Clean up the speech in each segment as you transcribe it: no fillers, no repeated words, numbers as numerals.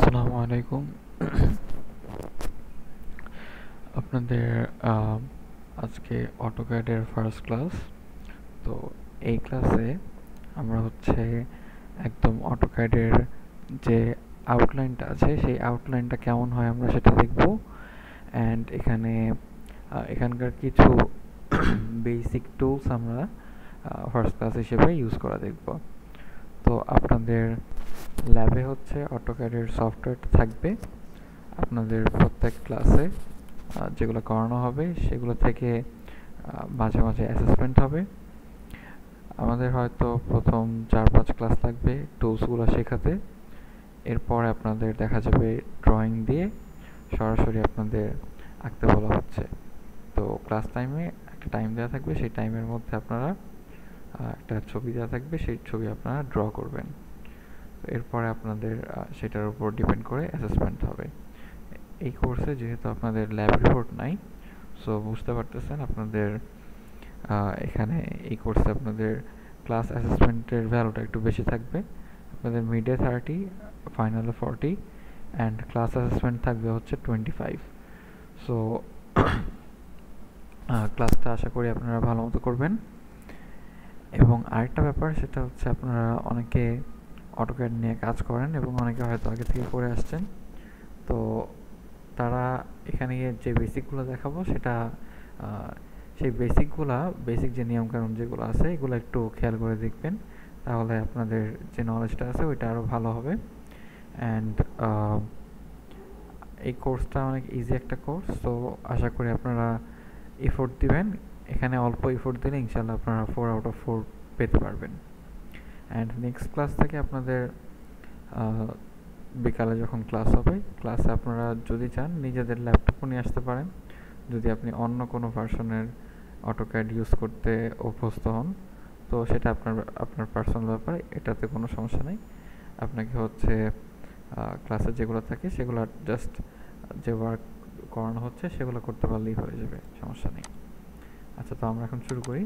আসসালামু আলাইকুম। আপনাদের আজকে অটোক্যাডের ফার্স্ট ক্লাস। তো এই ক্লাসে আমরা হচ্ছে একদম অটোক্যাডের যে আউটলাইনটা আছে সেই আউটলাইনটা কেমন হয় আমরা সেটা দেখব। অ্যান্ড এখানকার কিছু বেসিক টুলস আমরা ফার্স্ট ক্লাস হিসেবে ইউজ করা দেখব। তো আপনাদের ল্যাবে হচ্ছে অটোক্যাডের সফটওয়্যারটা থাকবে। আপনাদের প্রত্যেক ক্লাসে যেগুলো করানো হবে সেগুলো থেকে মাঝে মাঝে অ্যাসেসমেন্ট হবে। আমাদের হয়তো প্রথম 4-5 ক্লাস লাগবে টুলসগুলো শেখাতে। এরপর আপনাদের দেখা যাবে ড্রয়িং দিয়ে সরাসরি আপনাদের আঁকতে বলা হচ্ছে। তো ক্লাস টাইমে একটা টাইম দেওয়া থাকবে, সেই টাইমের মধ্যে আপনারা একটা ছবি দেওয়া থাকবে, সেই ছবি আপনারা ড্র করবেন। এরপরে আপনাদের সেটার উপর ডিপেন্ড করে অ্যাসেসমেন্ট হবে। এই কোর্সে যেহেতু আপনাদের ল্যাব রিপোর্ট নাই, সো বুঝতে পারতেছেন আপনাদের এখানে এই কোর্সে আপনাদের ক্লাস অ্যাসেসমেন্টের ভ্যালুটা একটু বেশি থাকবে। আপনাদের মিডে 30, ফাইনালে 40 অ্যান্ড ক্লাস অ্যাসেসমেন্ট থাকবে হচ্ছে 25। সো ক্লাসটা আশা করি আপনারা ভালো মতো করবেন। এবং আরেকটা ব্যাপার, সেটা হচ্ছে আপনারা অনেকে অটোক্যাড নিয়ে কাজ করেন এবং অনেকে হয়তো আগে থেকে করে আসছেন। তো তারা এখানে যে বেসিকগুলো দেখাবো সেটা সেই বেসিক যে নিয়মকানুন যেগুলো আছে এগুলো একটু খেয়াল করে দেখবেন, তাহলে আপনাদের যে নলেজটা আছে ওইটা আরও ভালো হবে। অ্যান্ড এই কোর্সটা অনেক ইজি একটা কোর্স, তো আশা করি আপনারা এফোর্ট দিবেন। এখানে অল্প এফোর্ট দিলে ইনশাল্লাহ আপনারা 4/4 পেতে পারবেন। অ্যান্ড নেক্সট ক্লাস থেকে আপনাদের বিকালে যখন ক্লাস হবে, ক্লাসে আপনারা যদি চান নিজেদের ল্যাপটপও নিয়ে আসতে পারেন, যদি আপনি অন্য কোনো ভার্সনের অটোক্যাড ইউজ করতে অভ্যস্ত হন। তো সেটা আপনার পার্সোনাল ব্যাপার, এটাতে কোনো সমস্যা নেই। আপনাকে হচ্ছে ক্লাসে যেগুলো থাকে সেগুলো জাস্ট যে ওয়ার্ক করানো হচ্ছে সেগুলো করতে পারলেই হয়ে যাবে, সমস্যা নেই। আচ্ছা, তো আমরা এখন শুরু করি।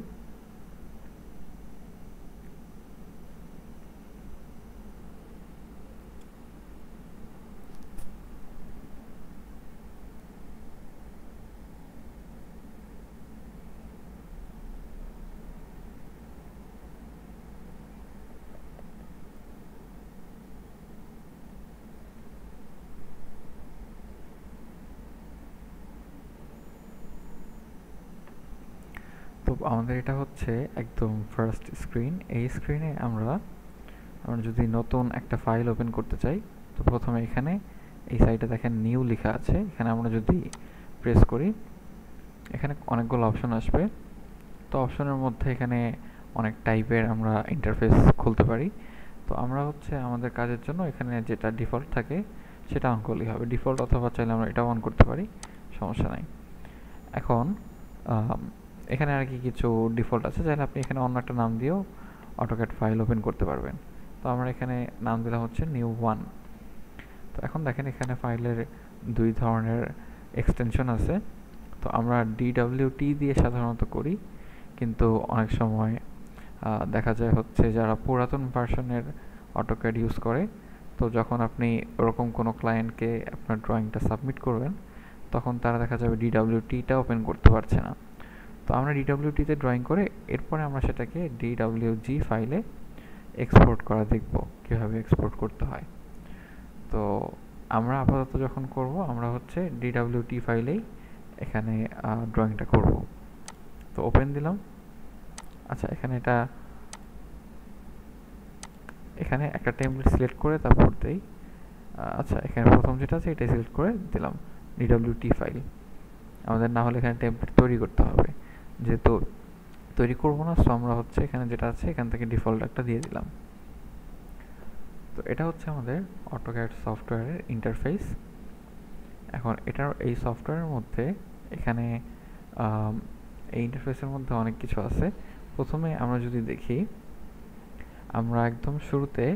তো আমাদের এটা হচ্ছে একদম ফার্স্ট স্ক্রিন। এই স্ক্রিনে আমরা যদি নতুন একটা ফাইল ওপেন করতে চাই, তো প্রথমে এখানে এই সাইডে দেখেন নিউ লেখা আছে, এখানে আমরা যদি প্রেস করি এখানে অনেকগুলো অপশন আসবে। তো অপশনের মধ্যে এখানে অনেক টাইপের আমরা ইন্টারফেস খুলতে পারি। তো আমরা হচ্ছে আমাদের কাজের জন্য এখানে যেটা ডিফল্ট থাকে সেটা অন করলেই হবে। ডিফল্ট অথবা চাইলে আমরা এটা অন করতে পারি, সমস্যা নাই। এখন এখানে আর কি কিছু ডিফল্ট আছে, চাইলে আপনি এখানে অন্য একটা নাম দিয়েও অটোক্যাড ফাইল ওপেন করতে পারবেন। তো আমরা এখানে নাম দিলাম হচ্ছে নিউ 1। তো এখন দেখেন এখানে ফাইলের দুই ধরনের এক্সটেনশন আছে। তো আমরা DWT দিয়ে সাধারণত করি, কিন্তু অনেক সময় দেখা যায় হচ্ছে যারা পুরাতন ভার্সনের অটোক্যাড ইউজ করে, তো যখন আপনি ওরকম কোনো ক্লায়েন্টকে আপনার ড্রয়িংটা সাবমিট করবেন তখন তারা দেখা যাবে DWTটা ওপেন করতে পারছে না। তো আমরা DWTতে ড্রয়িং করে এরপরে আমরা সেটাকে DWG ফাইলে এক্সপোর্ট করা দেখব, কীভাবে এক্সপোর্ট করতে হয়। তো আমরা আপাতত যখন করব আমরা হচ্ছে DWT ফাইলেই এখানে ড্রয়িংটা করব। তো ওপেন দিলাম। আচ্ছা, এখানে একটা টেমপ্লেট সিলেক্ট করে তারপর দেই। আচ্ছা, এখানে প্রথম যেটা আছে এটা সিলেক্ট করে দিলাম DWT ফাইল। আমাদের না হলে এখানে টেমপ্লেট তৈরি করতে হবে, যেহেতু তৈরি করব না, সো আমরা হচ্ছে এখানে যেটা আছে এখান থেকে ডিফল্ট একটা দিয়ে দিলাম। তো এটা হচ্ছে আমাদের অটোক্যাড সফটওয়্যারের ইন্টারফেস। এখন এই সফটওয়্যারের মধ্যে এখানে এই ইন্টারফেসের মধ্যে অনেক কিছু আছে। প্রথমে আমরা যদি দেখি, আমরা একদম শুরুতে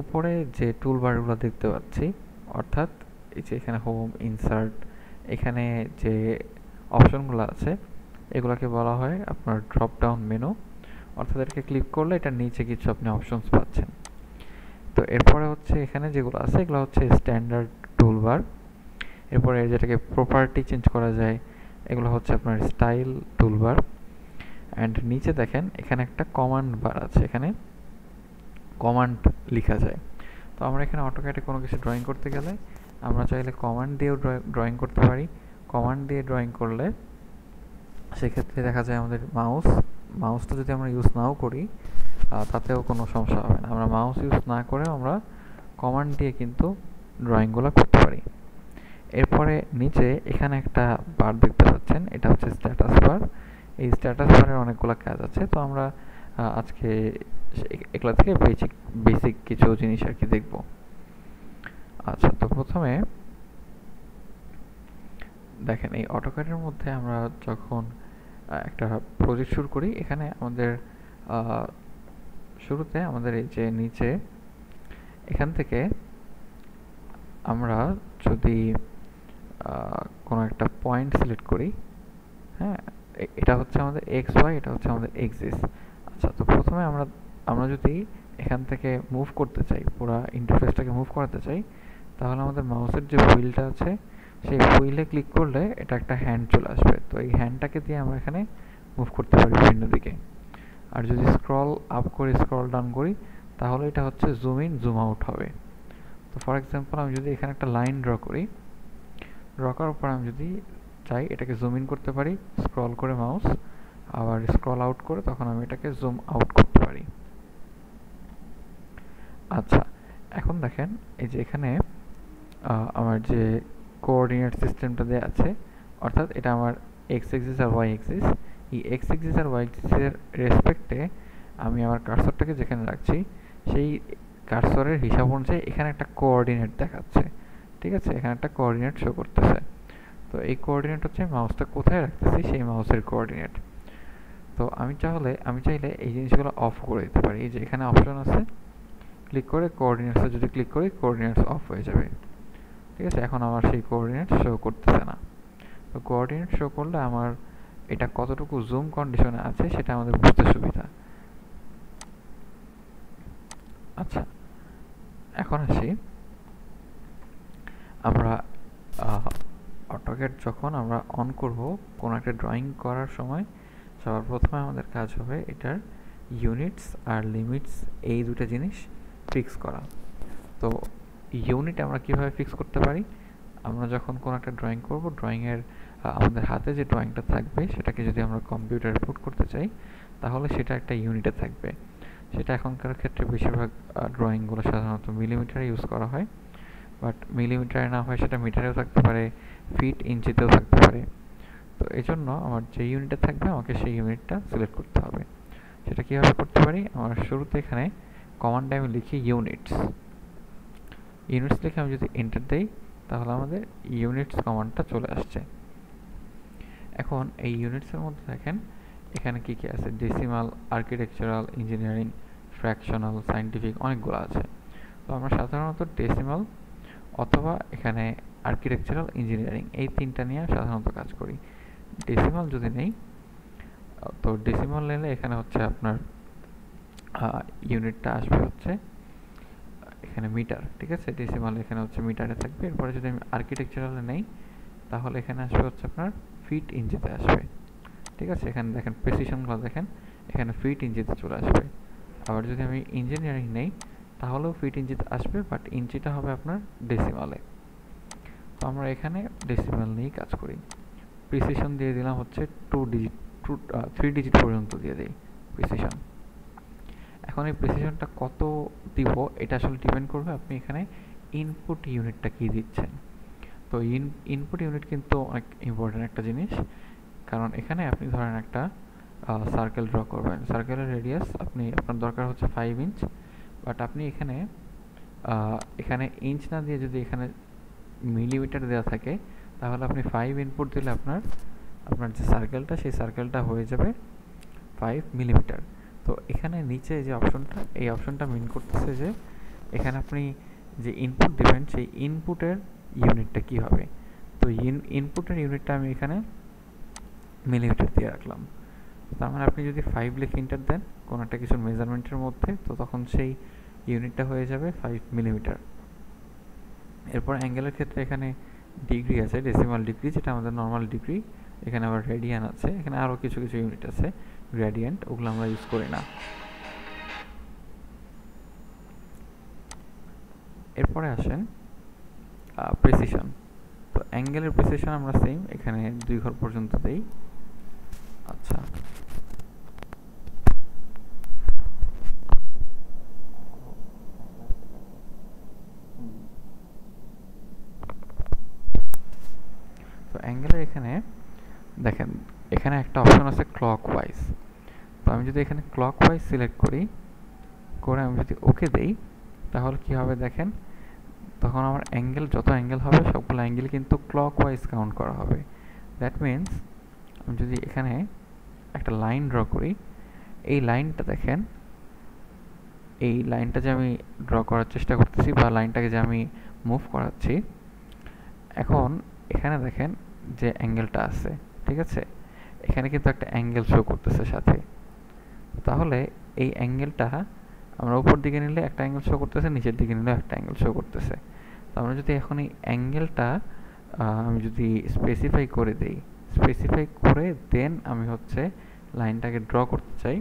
উপরে যে টুলবারগুলো দেখতে পাচ্ছি, অর্থাৎ এই যে এখানে হোম, ইনসার্ট, এখানে যে অপশনগুলো আছে এগুলোকে বলা হয় আপনার ড্রপ ডাউন মেনু। অর্থাৎ এটাকে ক্লিক করলে এটার নিচে কিছু আপনি অপশনস পাচ্ছেন। তো এরপরে হচ্ছে এখানে যেগুলো আছে এগুলো হচ্ছে স্ট্যান্ডার্ড টুলবার। এরপরে যেটাকে প্রপার্টি চেঞ্জ করা যায় এগুলো হচ্ছে আপনার স্টাইল টুলবার। অ্যান্ড নিচে দেখেন এখানে একটা কমান্ড বার আছে, এখানে কমান্ড লেখা যায়। তো আমরা এখানে অটোক্যাডে কোনো কিছু ড্রয়িং করতে গেলে আমরা চাইলে কমান্ড দিয়েও ড্রয়িং করতে পারি। কমান্ড দিয়ে ড্রয়িং করলে সেক্ষেত্রে দেখা যায় আমাদের মাউসটা যদি আমরা ইউজ নাও করি তাতেও কোনো সমস্যা হবে না। আমরা মাউস ইউজ না করেও আমরা কমান্ড দিয়ে কিন্তু ড্রয়িংগুলো করতে পারি। এরপরে নিচে এখানে একটা বার দেখতে পাচ্ছেন, এটা হচ্ছে স্ট্যাটাস বার। এই স্ট্যাটাস বারের অনেকগুলো কাজ আছে, তো আমরা আজকে এগুলা থেকে বেসিক কিছু জিনিস আর কি দেখব। আচ্ছা, তো প্রথমে দেখেন এই অটোক্যাডের মধ্যে আমরা যখন একটা প্রজেক্ট শুরু করি, এখানে আমাদের শুরুতে আমাদের এই যে নিচে এখান থেকে আমরা যদি কোনো একটা পয়েন্ট সিলেক্ট করি, হ্যাঁ, এটা হচ্ছে আমাদের এক্স ওয়াই, এটা হচ্ছে আমাদের এক্সিস। আচ্ছা, তো প্রথমে আমরা যদি এখান থেকে মুভ করতে চাই, পুরো ইন্টারফেসটাকে মুভ করাতে চাই, তাহলে আমাদের মাউসের যে হুইলটা আছে সেই হুইলে ক্লিক করলে এটা একটা হ্যান্ড চলে আসবে। তো এই হ্যান্ডটাকে দিয়ে আমরা এখানে মুভ করতে পারি বিভিন্ন দিকে। আর যদি স্ক্রল আপ করি, স্ক্রল ডাউন করি, তাহলে এটা হচ্ছে জুম ইন জুম আউট হবে। তো ফর এক্সাম্পল আমি যদি এখানে একটা লাইন ড্র করি, ড্র করার পর আমি যদি চাই এটাকে জুম ইন করতে পারি স্ক্রল করে মাউস, আবার স্ক্রল আউট করে তখন আমি এটাকে জুম আউট করতে পারি। আচ্ছা, এখন দেখেন এই যে এখানে আমার যে কোঅর্ডিনেট সিস্টেমটা দেওয়া আছে, অর্থাৎ এটা আমার এক্স এক্সিস আর ওয়াই এক্সিস। এই এক্স এক্সিস আর ওয়াই এক্সিসের রেসপেক্টে আমি আমার কার্সরটাকে যেখানে রাখছি সেই কার্সরের হিসাব অনুযায়ী এখানে একটা কোঅর্ডিনেট দেখাচ্ছে। ঠিক আছে, এখানে একটা কোঅর্ডিনেট শো করতেছে। তো এই কোঅর্ডিনেট হচ্ছে মাউসটা কোথায় রাখতেছি সেই মাউসের কোঅর্ডিনেট। তো আমি চাইলে এই জিনিসগুলো অফ করে দিতে পারি। এই যে এখানে অপশন আছে, ক্লিক করে কোঅর্ডিনেটসে যদি ক্লিক করি কোঅর্ডিনেটস অফ হয়ে যাবে। ঠিক আছে, এখন আমার সেই কোঅর্ডিনেট শো করতেছে না। তো কোঅর্ডিনেট শো করলে আমার এটা কতটুকু জুম কন্ডিশনে আছে সেটা আমাদের বুঝতে সুবিধা। আচ্ছা, এখন আসি আমরা অটোক্যাড যখন আমরা অন করব কোনো একটা ড্রয়িং করার সময়, সবার প্রথমে আমাদের কাজ হবে এটার ইউনিটস আর লিমিটস এই দুটো জিনিস ফিক্স করা। তো ইউনিট আমরা কিভাবে ফিক্স করতে পারি, আমরা যখন কোনো একটা ড্রয়িং করব, ড্রয়িংয়ের আমাদের হাতে যে ড্রয়িংটা থাকবে সেটাকে যদি আমরা কম্পিউটারে পুট করতে চাই তাহলে সেটা একটা ইউনিটে থাকবে। সেটা এখনকার ক্ষেত্রে বেশিরভাগ ড্রয়িংগুলো সাধারণত মিলিমিটারে ইউজ করা হয়, বাট মিলিমিটারে না হয় সেটা মিটারেও থাকতে পারে, ফিট ইঞ্চিতেও থাকতে পারে। তো এই জন্য আমার যে ইউনিটে থাকবে আমাকে সেই ইউনিটটা সিলেক্ট করতে হবে। সেটা কীভাবে করতে পারি, আমার শুরুতে এখানে কমান্ডে আমি লিখি ইউনিটস লিখে আমি যদি এন্টার দেই তাহলে আমাদের ইউনিটস কমান্ডটা চলে আসছে। এখন এই ইউনিটসের মধ্যে দেখেন এখানে কী কী আছে, decimal, architectural, engineering, fractional, scientific, অনেকগুলো আছে। তো আমরা সাধারণত ডেসিমাল অথবা এখানে আর্কিটেকচারাল, ইঞ্জিনিয়ারিং এই তিনটা নিয়ে সাধারণত কাজ করি। ডেসিমাল যদি নেই, তো ডেসিমাল নিলে এখানে হচ্ছে আপনার ইউনিটটা আসবে হচ্ছে এখানে মিটার। ঠিক আছে, ডেসিমাল এখানে হচ্ছে মিটারে থাকবে। এরপরে যদি আমি আর্কিটেকচারালে নেই তাহলে এখানে আসবে হচ্ছে আপনার ফিট ইঞ্চিতে আসবে। ঠিক আছে, এখানে দেখেন প্রেসিশনগুলো দেখেন এখানে ফিট ইঞ্চিতে চলে আসবে। আবার যদি আমি ইঞ্জিনিয়ারিং নেই তাহলেও ফিট ইঞ্চিতে আসবে, বাট ইঞ্চিটা হবে আপনার ডেসিমালে। তো আমরা এখানে ডেসিমাল নিয়েই কাজ করি। প্রিসিশন দিয়ে দিলাম হচ্ছে 3 ডিজিট পর্যন্ত দিয়ে দিই প্রিসিশন। এখন এই প্রিসিশনটা কত দিব এটা আসলে ডিপেন্ড করবে আপনি এখানে ইনপুট ইউনিটটা কি দিচ্ছেন। তো ইনপুট ইউনিট কিন্তু অনেক ইম্পর্টেন্ট একটা জিনিস, কারণ এখানে আপনি ধরেন একটা সার্কেল ড্র করবেন, সার্কেলের রেডিয়াস আপনার দরকার হচ্ছে 5 ইঞ্চ, বাট আপনি এখানে ইঞ্চ না দিয়ে যদি এখানে মিলিমিটার দেওয়া থাকে তাহলে আপনি 5 ইনপুট দিলে আপনার যে সার্কেলটা সেই সার্কেলটা হয়ে যাবে 5 মিলিমিটার। তো এখানে নিচে যে অপশনটা, এই অপশনটা মিন করতেছে যে এখানে আপনি যে ইনপুট দিবেন সেই ইনপুটের ইউনিটটা কি হবে। তো ইনপুটের ইউনিটটা আমি এখানে মিলিমিটার দিয়ে রাখলাম। তার মানে আপনি যদি 5 লিখে এন্টার দেন কোনো একটা কিছুর মেজারমেন্টের মধ্যে, তো তখন সেই ইউনিটটা হয়ে যাবে 5 মিলিমিটার। এরপর অ্যাঙ্গেলের ক্ষেত্রে এখানে ডিগ্রি আছে, ডেসিমাল ডিগ্রি যেটা আমাদের নর্মাল ডিগ্রি। এখানে আবার রেডিয়ান আছে, এখানে আরও কিছু কিছু ইউনিট আছে গ্রেডিয়েন্ট, ওগুলো আমরা ইউজ করি না। এরপরে আসেন প্রেসিশন। তো অ্যাঙ্গেলের প্রেসিশন আমরা সেম এখানে 2 ঘর পর্যন্ত দেই। আচ্ছা, তো অ্যাঙ্গেলের এখানে দেখেন এখানে একটা অপশন আছে ক্লকওয়াইজ। তো আমি যদি এখানে ক্লকওয়াইজ সিলেক্ট করি, করে আমি যদি ওকে দেই, তাহলে কি হবে দেখেন, তখন আমার অ্যাঙ্গেল যত অ্যাঙ্গেল হবে সবগুলো অ্যাঙ্গেল কিন্তু ক্লকওয়াইজ কাউন্ট করা হবে। দ্যাট মিন্স আমি যদি এখানে একটা লাইন ড্র করি, এই লাইনটা দেখেন, এই লাইনটা যে আমি ড্র করার চেষ্টা করতেছি বা লাইনটাকে যে আমি মুভ করাচ্ছি, এখন এখানে দেখেন যে অ্যাঙ্গেলটা আছে, ঠিক আছে, এখানে কিন্তু একটা অ্যাঙ্গেল শো করতেছে সাথে। তাহলে এই অ্যাঙ্গেলটা আমরা উপর দিকে নিলে একটা অ্যাঙ্গেল শো করতেছে, নিচের দিকে নিলে একটা অ্যাঙ্গেল শো করতেছে। তো আমরা যদি এখন এই অ্যাঙ্গেলটা আমি যদি স্পেসিফাই করে দেই, স্পেসিফাই করে দেন আমি হচ্ছে লাইনটাকে ড্র করতে চাই,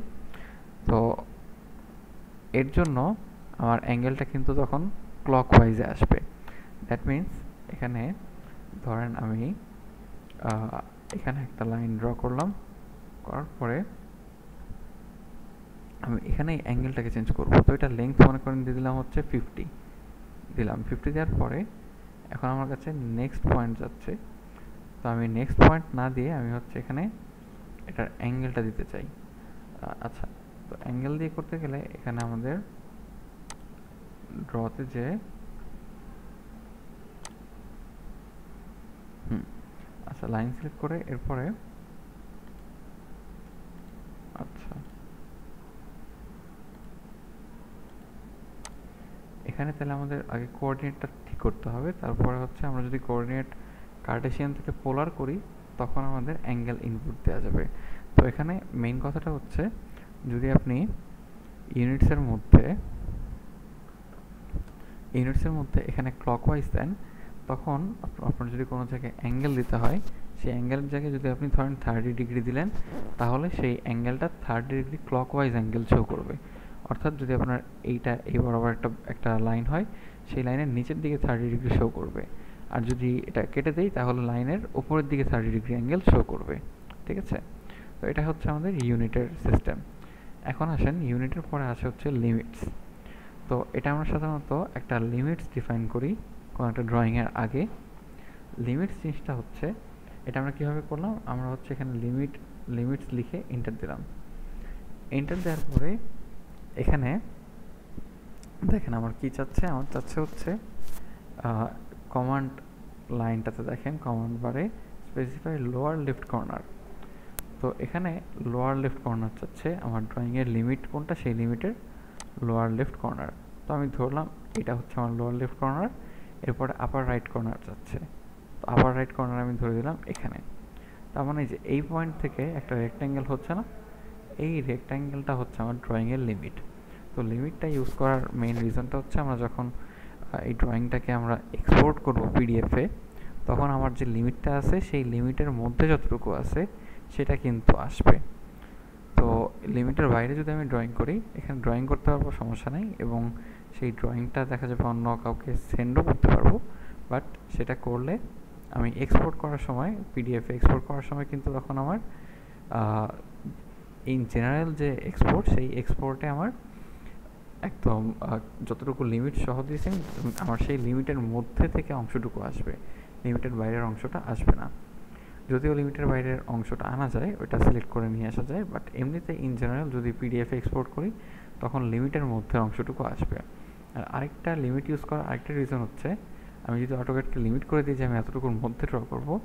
তো এর জন্য আমার অ্যাঙ্গেলটা কিন্তু তখন ক্লকওয়াইজে আসবে। দ্যাট মিন্স এখানে ধরেন আমি এখানে একটা লাইন ড্র করলাম, করার পরে আমি এখানে অ্যাঙ্গেলটাকে চেঞ্জ করবো। তো এটা লেন্থ মনে করেন দিয়ে দিলাম হচ্ছে 50 দিলাম। 50 দেওয়ার পরে এখন আমার কাছে নেক্সট পয়েন্ট যাচ্ছে, তো আমি নেক্সট পয়েন্ট না দিয়ে আমি হচ্ছে এখানে এটার অ্যাঙ্গেলটা দিতে চাই। আচ্ছা, তো অ্যাঙ্গেল দিয়ে করতে গেলে এখানে আমাদের ড্রতে যে আচ্ছা লাইন সিলেক্ট করে এরপরে আচ্ছা এখানে তাহলে আমাদের আগে কোঅর্ডিনেটটা ঠিক করতে হবে, তারপরে হচ্ছে আমরা যদি কোঅর্ডিনেট কার্টেশিয়ান থেকে পোলার করি তখন আমাদের অ্যাঙ্গেল ইনপুট দেওয়া যাবে। তো এখানে মেইন কথাটা হচ্ছে যদি আপনি ইউনিটসের মধ্যে এখানে ক্লকওয়াইজ দেন, তখন আপনার যদি কোনো জায়গায় অ্যাঙ্গেল দিতে হয়, সেই অ্যাঙ্গেলের জায়গায় যদি আপনি ধরেন 30 ডিগ্রি দিলেন, তাহলে সেই অ্যাঙ্গেলটা 30 ডিগ্রি ক্লকওয়াইজ অ্যাঙ্গেল শো করবে। অর্থাৎ যদি আপনার এই বরাবর একটা লাইন হয়, সেই লাইনের নিচের দিকে 30 ডিগ্রি শো করবে। আর যদি এটা কেটে দেই তাহলে লাইনের উপরের দিকে 30 ডিগ্রি অ্যাঙ্গেল শো করবে। ঠিক আছে, তো এটা হচ্ছে আমাদের ইউনিটের সিস্টেম। এখন আসেন ইউনিটের পরে আসে হচ্ছে লিমিটস। তো এটা আমরা সাধারণত একটা লিমিটস ডিফাইন করি কোনো একটা ড্রয়িংয়ের আগে। লিমিটস জিনিসটা হচ্ছে, এটা আমরা কীভাবে করলাম, আমরা হচ্ছে এখানে লিমিটস লিখে এন্টার দিলাম। এন্টার দেওয়ার পরে এখানে দেখেন আমার কি চাচ্ছে, আমার চাচ্ছে হচ্ছে কমান্ড লাইনটাতে দেখেন কমান্ড বারে স্পেসিফাই লোয়ার লেফট কর্নার। তো এখানে লোয়ার লেফট কর্নার চাচ্ছে আমার ড্রয়িংয়ের লিমিট কোনটা, সেই লিমিটের লোয়ার লেফট কর্নার। তো আমি ধরলাম এটা হচ্ছে আমার লোয়ার লেফট কর্নার। এরপরে আপার রাইট কর্নার চাচ্ছে, তো আপার রাইট কর্নার আমি ধরে দিলাম এখানে। তার মানে যে এই পয়েন্ট থেকে একটা রেক্ট্যাঙ্গেল হচ্ছে না, এই রেক্ট্যাঙ্গেলটা হচ্ছে আমার ড্রয়িংয়ের লিমিট। তো লিমিটটা ইউজ করার মেইন রিজনটা হচ্ছে আমরা যখন এই ড্রয়িংটাকে আমরা এক্সপোর্ট করব পিডিএফে, তখন আমার যে লিমিটটা আছে সেই লিমিটের মধ্যে যতটুকু আছে সেটা কিন্তু আসবে। তো লিমিটের বাইরে যদি আমি ড্রয়িং করি, এখানে ড্রয়িং করতে পারবো, সমস্যা নেই, এবং সেই ড্রয়িংটা দেখা যাবে অন্য কাউকে সেন্ডও করতে পারবো। বাট সেটা করলে আমি এক্সপোর্ট করার সময়, পিডিএফে এক্সপোর্ট করার সময় কিন্তু তখন আমার ইন জেনারেল যে এক্সপোর্ট, সেই এক্সপোর্টে আমার একদম যতটুকু লিমিট সহ দিয়েছি আমার সেই লিমিটের মধ্যে থেকে অংশটুকু আসবে, লিমিটের বাইরের অংশটা আসবে না। যদিও লিমিটের বাইরের অংশটা আনা যায়, ওইটা সিলেক্ট করে নিয়ে আসা যায়, বাট এমনিতে ইন জেনারেল যদি পিডিএফে এক্সপোর্ট করি তখন লিমিটের মধ্যে অংশটুকু আসবে। আর আরেকটা লিমিট ইউজ করার আরেকটা রিজন হচ্ছে, আমি যদি অটোক্যাডকে লিমিট করে দিই যে আমি এতটুকুর মধ্যে ড্র করবো,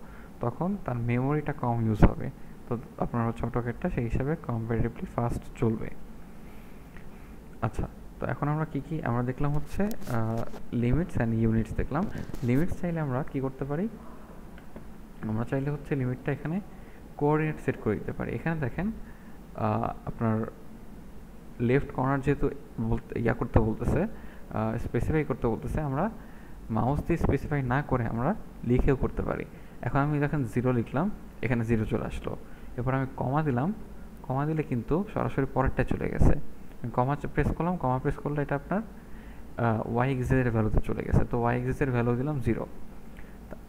তখন তার মেমোরিটা কম ইউজ হবে। তো আপনার হচ্ছে অটোক্যাডটা সেই হিসাবে কম্পারেটিভলি ফাস্ট চলবে। আচ্ছা, তো এখন আমরা কি আমরা দেখলাম হচ্ছে লিমিটস অ্যান্ড ইউনিটস দেখলাম। লিমিটস চাইলে আমরা কি করতে পারি, আমরা চাইলে হচ্ছে লিমিটটা এখানে কোঅর্ডিনেট সেট করে দিতে পারি। এখানে দেখেন আপনার লেফট কর্নার যেহেতু ইয়া করতে বলতেছে, স্পেসিফাই করতে বলতেছে, আমরা মাউস দিয়ে স্পেসিফাই না করে আমরা লিখেও করতে পারি। এখন আমি দেখেন 0 লিখলাম, এখানে 0 চলে আসলো। এরপর আমি কমা দিলাম, কমা দিলে কিন্তু সরাসরি পরেরটা চলে গেছে। কমা প্রেস করলাম, কমা প্রেস করলে এটা আপনার ওয়াই এক্সিসের ভ্যালুতে চলে গেছে। তো ওয়াই এক্সিসের ভ্যালু দিলাম 0,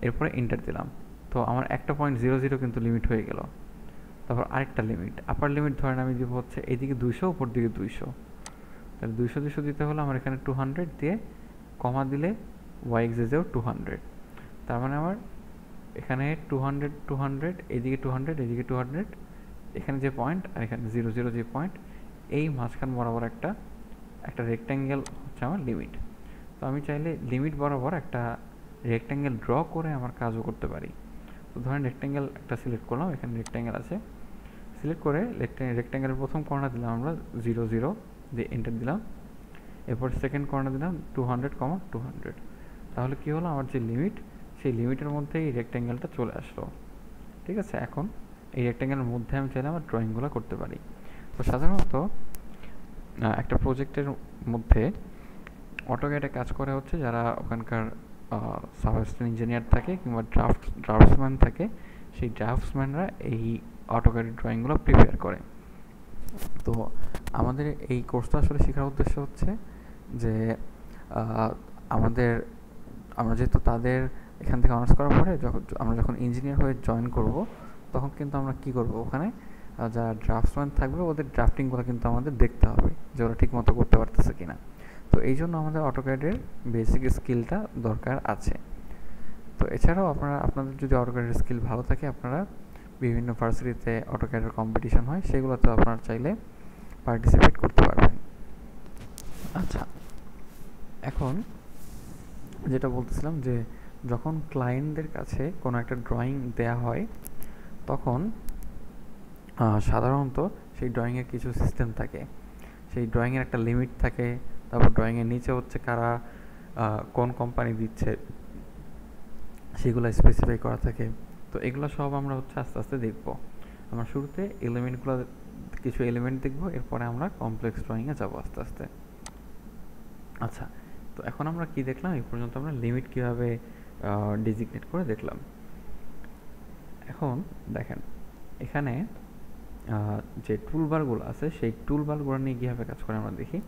এরপরে এন্টার দিলাম। তো আমার 1.00 কিন্তু লিমিট হয়ে গেল। তারপর আরেকটা লিমিট, আপার লিমিট ধরেন আমি দিব হচ্ছে এইদিকে 200, উপর দিকে 200। তাহলে 200 দিতে হলে আমার এখানে 200 দিয়ে কমা দিলে ওয়াই এক্সিসেও 200। তার মানে আমার এখানে 200 200, এদিকে 200, এদিকে 200, এখানে যে পয়েন্ট আর এখানে 00 যে পয়েন্ট, এই মাঝখান বরাবর একটা রেক্ট্যাঙ্গেল হচ্ছে আমার লিমিট। তো আমি চাইলে লিমিট বরাবর একটা রেক্ট্যাঙ্গেল ড্র করে আমার কাজও করতে পারি। তো ধরেন রেক্ট্যাঙ্গেল একটা সিলেক্ট করলাম, এখানে রেক্ট্যাঙ্গেল আছে, সিলেক্ট করে রেক্ট্যাঙ্গেলের প্রথম কর্নার দিলাম আমরা 00 দিয়ে এন্টার দিলাম। এরপর সেকেন্ড কর্নার দিলাম 200, 200। তাহলে কি হলো, আমার যে লিমিট, সেই লিমিটের মধ্যে এই রেক্ট্যাঙ্গেলটা চলে আসলো। ঠিক আছে, এখন এই রেক্ট্যাঙ্গেলের মধ্যে আমি চাইলে আমার ড্রয়িংগুলো করতে পারি। তো সাধারণত একটা প্রজেক্টের মধ্যে অটোক্যাডে কাজ করে হচ্ছে যারা ওখানকার সফটওয়্যার ইঞ্জিনিয়ার থাকে কিংবা ড্রাফটসম্যান থাকে, সেই ড্রাফটসম্যানরা এই অটোক্যাডের ড্রয়িংগুলো প্রিপেয়ার করে। তো আমাদের এই কোর্সটা আসলে শেখার উদ্দেশ্য হচ্ছে যে আমরা যেহেতু তাদের এখান থেকে অনার্স করার পরে আমরা যখন ইঞ্জিনিয়ার হয়ে জয়েন করব, তখন কিন্তু আমরা কি করব, ওখানে যারা ড্রাফটসম্যান থাকবে ওদের ড্রাফটিংগুলো কিন্তু আমাদের দেখতে হবে যে ওরা ঠিক মতো করতে পারতেছে কিনা। তো এই জন্য আমাদের অটোক্যাডের বেসিক স্কিলটা দরকার আছে। তো এছাড়াও আপনাদের যদি অটোক্যাডের স্কিল ভালো থাকে, আপনারা বিভিন্ন ভার্সিটিতে অটোক্যাডের কম্পিটিশন হয়, সেগুলোতে আপনারা চাইলে পার্টিসিপেট করতে পারবেন। আচ্ছা, এখন যেটা বলতেছিলাম যে যখন ক্লায়েন্টদের কাছে কোনো একটা ড্রয়িং দেয়া হয়, তখন সাধারণত সেই ড্রয়িংয়ের কিছু সিস্টেম থাকে, সেই ড্রয়িংয়ের একটা লিমিট থাকে, তারপর ড্রয়িংয়ের নিচে হচ্ছে কারা কোন কোম্পানি দিচ্ছে সেগুলো স্পেসিফাই করা থাকে। তো এগুলো সব আমরা হচ্ছে আস্তে আস্তে দেখব। আমরা শুরুতে কিছু এলিমেন্ট দেখব, এরপরে আমরা কমপ্লেক্স ড্রয়িংয়ে যাবো আস্তে আস্তে। আচ্ছা, তো এখন আমরা কি দেখলাম, এই পর্যন্ত আমরা লিমিট কীভাবে ডিজিগনেট করে দেখলাম। এখন দেখেন এখানে যে টুলবারগুলো আছে, সেই টুলবারগুলো নিয়ে কীভাবে কাজ করে আমরা দেখি।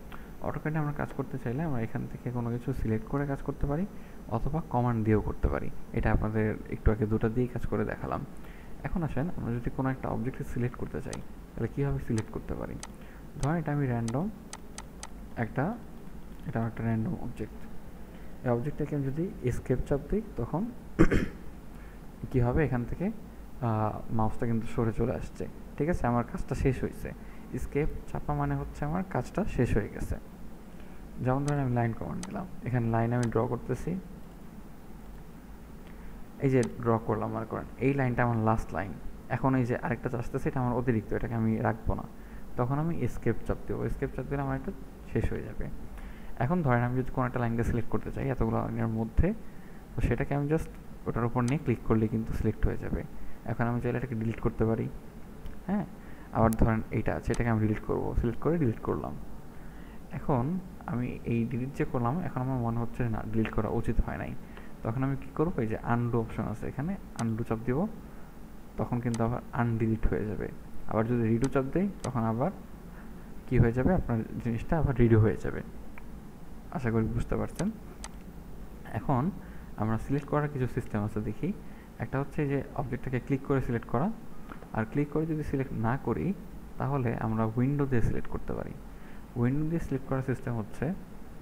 অটোক্যাডে আমরা কাজ করতে চাইলে আমরা এখান থেকে কোনো কিছু সিলেক্ট করে কাজ করতে পারি, অথবা কমান্ড দিয়েও করতে পারি। এটা আপনাদের একটু আগে দুটো দিয়েই কাজ করে দেখালাম। এখন আসেন, আমরা যদি কোনো একটা অবজেক্টকে সিলেক্ট করতে চাই, তাহলে কীভাবে সিলেক্ট করতে পারি। ধরেন এটা আমি এটা একটা র্যান্ডম অবজেক্ট। এই অবজেক্টটাকে আমি যদি এসকেপ চাপ দিই, তখন কী হবে, এখান থেকে মাউসটা কিন্তু সরে চলে আসছে। ঠিক আছে, আমার কাজটা শেষ হয়েছে। এসকেপ চাপা মানে হচ্ছে আমার কাজটা শেষ হয়ে গেছে। যেমন ধরেন আমি লাইন কমান্ড দিলাম, এখানে লাইন আমি ড্র করতেছি, এই যে ড্র করলাম, মনে করেন এই লাইনটা আমার লাস্ট লাইন। এখন এই যে আরেকটা আসতেছে, এটা আমার অতিরিক্ত, এটাকে আমি রাখবো না। তখন আমি এসকেপ চাপ দেবো, এসকেপ চাপ দিলে আমার এটা শেষ হয়ে যাবে। এখন ধরেন আমি যদি কোনো একটা লাইনকে সিলেক্ট করতে চাই এতগুলো লাইনের মধ্যে, তো সেটাকে আমি জাস্ট ওটার উপর নিয়ে ক্লিক করলে কিন্তু সিলেক্ট হয়ে যাবে। এখন আমি চাইলে এটাকে ডিলিট করতে পারি। হ্যাঁ, আবার ধরেন এইটা আছে, এটাকে আমি ডিলিট করবো, সিলেক্ট করে ডিলিট করলাম। এখন আমি এই ডিলিট যে করলাম, এখন আমার মনে হচ্ছে না ডিলিট করা উচিত হয় নাই। তখন আমি কী করবো, এই যে আনডু অপশন আছে, এখানে আনডু চাপ দিব, তখন কিন্তু আবার আনডিলিট হয়ে যাবে। আবার যদি রিডু চাপ দিই, তখন আবার কি হয়ে যাবে, আপনার জিনিসটা আবার রিডু হয়ে যাবে। আশা করি বুঝতে পারছেন। এখন আমরা সিলেক্ট করার কিছু সিস্টেম আছে দেখি। একটা হচ্ছে যে অবজেক্টটাকে ক্লিক করে সিলেক্ট করা, আর ক্লিক করে যদি সিলেক্ট না করি, তাহলে আমরা উইন্ডো দিয়ে সিলেক্ট করতে পারি। উইন্ডো দিয়ে সিলেক্ট করার সিস্টেম হচ্ছে,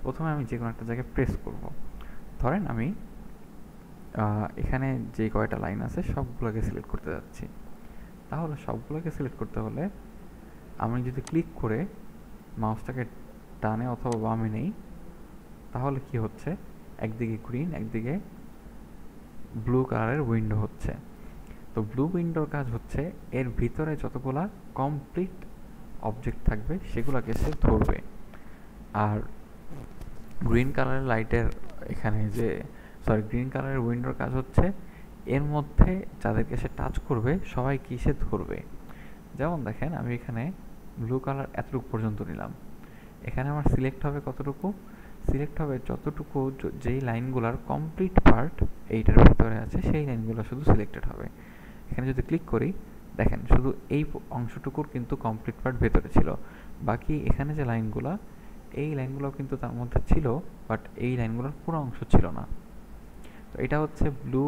প্রথমে আমি যে কোনো একটা জায়গায় প্রেস করব। ধরেন আমি এখানে যে কয়টা লাইন আছে সবগুলোকে সিলেক্ট করতে যাচ্ছি। তাহলে সবগুলোকে সিলেক্ট করতে হলে আমি যদি ক্লিক করে মাউসটাকে ডানে অথবা বামে নেই, তাহলে কি হচ্ছে, একদিকে গ্রিন একদিকে ব্লু কালারের উইন্ডো হচ্ছে। তো ব্লু উইন্ডোর কাজ হচ্ছে এর ভিতরে যতগুলা কমপ্লিট অবজেক্ট থাকবে সেগুলোকে সে ধরবে। আর গ্রিন কালারের লাইটের এখানে গ্রিন কালারের উইন্ডোর কাজ হচ্ছে এর মধ্যে যাদেরকে সে টাচ করবে সবাই কি সে ধরবে। যেমন দেখেন আমি এখানে ব্লু কালার এতটুকু পর্যন্ত নিলাম, এখানে আমার সিলেক্ট হবে কতটুকু, সিলেক্ট হবে যতটুকু যেই লাইনগুলোর কমপ্লিট পার্ট এইটার ভিতরে আছে সেই লাইনগুলো শুধু সিলেক্টেড হবে। এখানে যদি ক্লিক করি দেখেন শুধু এই অংশটুকুর কিন্তু কমপ্লিট পার্ট ভেতরে ছিল, বাকি এখানে যে লাইনগুলো এই লাইনগুলো কিন্তু তার মধ্যে ছিল, বাট এই লাইনগুলোর পুরো অংশ ছিল না। তো এটা হচ্ছে ব্লু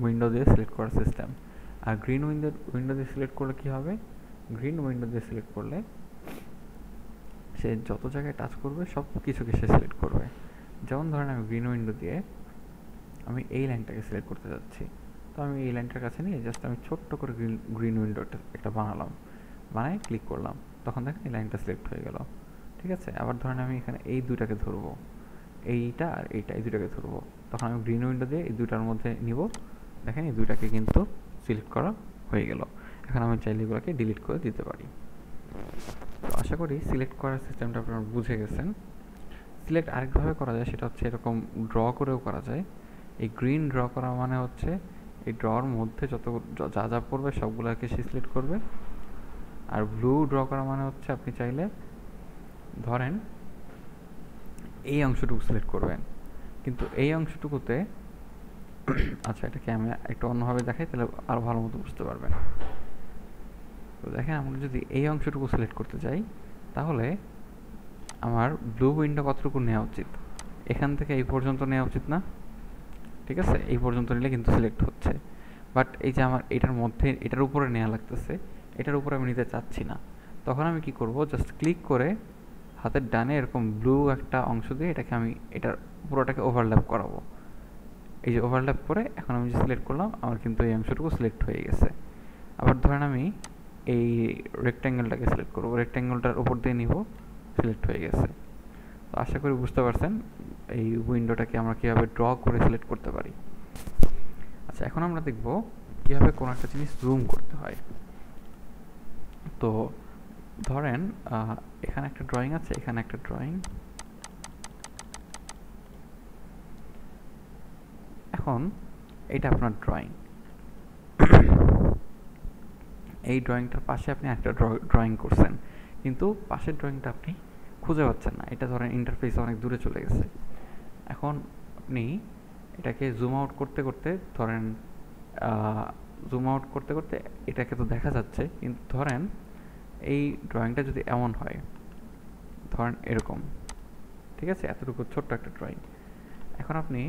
উইন্ডো দিয়ে সিলেক্ট করার সিস্টেম। আর গ্রিন উইন্ডো দিয়ে সিলেক্ট করলে কী হবে, গ্রিন উইন্ডো দিয়ে সিলেক্ট করলে সে যত জায়গায় টাচ করবে সব কিছুকে সে সিলেক্ট করবে। যেমন ধরেন আমি গ্রিন উইন্ডো দিয়ে আমি এই লাইনটাকে সিলেক্ট করতে যাচ্ছি, তো আমি এই লাইনটার কাছে নিয়ে জাস্ট আমি ছোট্ট করে গ্রিন উইন্ডোটা একটা বানালাম, বানায় ক্লিক করলাম, তখন দেখেন এই লাইনটা সিলেক্ট হয়ে গেল। ঠিক আছে, আবার ধরেন আমি এখানে এই দুটাকে ধরবো, এইটা আর এইটা, এই দুটাকে ধরবো, তখন আমি গ্রিন উইন্ডো দিয়ে এই দুটার মধ্যে নিব, দেখেন এই দুটাকে কিন্তু সিলেক্ট করা হয়ে গেল। এখন আমি চাইলে এগুলোকে ডিলিট করে দিতে পারি। তো আশা করি সিলেক্ট করার সিস্টেমটা আপনারা বুঝে গেছেন। সিলেক্ট আরেকভাবে করা যায়, সেটা হচ্ছে এরকম ড্র করেও করা যায়। এই গ্রিন ড্র করা মানে হচ্ছে এই ড্রর মধ্যে যত যা যা পড়বে সবগুলোকে সে সিলেক্ট করবে। আর ব্লু ড্র করা মানে হচ্ছে আপনি চাইলে ধরেন এই অংশটুকু সিলেক্ট করবেন, কিন্তু এই অংশটুকুতে আচ্ছা এটাকে আমি একটু অন্যভাবে দেখাই তাহলে আরও ভালো মতো বুঝতে পারবেন। তো দেখেন আমরা যদি এই অংশটুকু সিলেক্ট করতে চাই তাহলে আমার ব্লু উইন্ডো কতটুকু নেওয়া উচিত, এখান থেকে এই পর্যন্ত নেওয়া উচিত না? ঠিক আছে, এই পর্যন্ত নিলে কিন্তু সিলেক্ট হচ্ছে, বাট এই যে আমার এটার মধ্যে এটার উপরে নেওয়া লাগতেছে, এটার উপরে আমি নিতে চাচ্ছি না। তখন আমি কি করব, জাস্ট ক্লিক করে হাতের ডানে এরকম ব্লু একটা অংশ দিয়ে এটাকে আমি এটার পুরোটাকে ওভারল্যাপ করাবো। এই যে ওভারল্যাপ করে এখন আমি যে সিলেক্ট করলাম আমার কিন্তু এই অংশটুকু সিলেক্ট হয়ে গেছে। আবার ধরেন আমি এই রেক্ট্যাঙ্গেলটাকে সিলেক্ট করবো, রেক্ট্যাঙ্গেলটার উপর দিয়ে নিব, সিলেক্ট হয়ে গেছে। তো আশা করি বুঝতে পারছেন এই উইন্ডোটাকে আমরা কীভাবে ড্র করে সিলেক্ট করতে পারি। আচ্ছা এখন আমরা দেখব কীভাবে কোনো একটা জিনিস জুম করতে হয়। তো ধরেন এখানে একটা ড্রয়িং আছে, এখানে একটা ড্রয়িং, এখন এটা আপনার ড্রয়িং, এই ড্রয়িংটার পাশে আপনি একটা ড্রয়িং করছেন, কিন্তু পাশের ড্রয়িংটা আপনি খুঁজে পাচ্ছেন না, এটা ধরেন ইন্টারফেসে অনেক দূরে চলে গেছে। এখন আপনি এটাকে জুম আউট করতে করতে ধরেন জুম আউট করতে করতে এটাকে তো দেখা যাচ্ছে, কিন্তু ধরেন এই ড্রয়িংটা যদি এমন হয়, ধরেন এরকম, ঠিক আছে, এতটুকু ছোট্ট একটা ড্রয়িং। এখন আপনি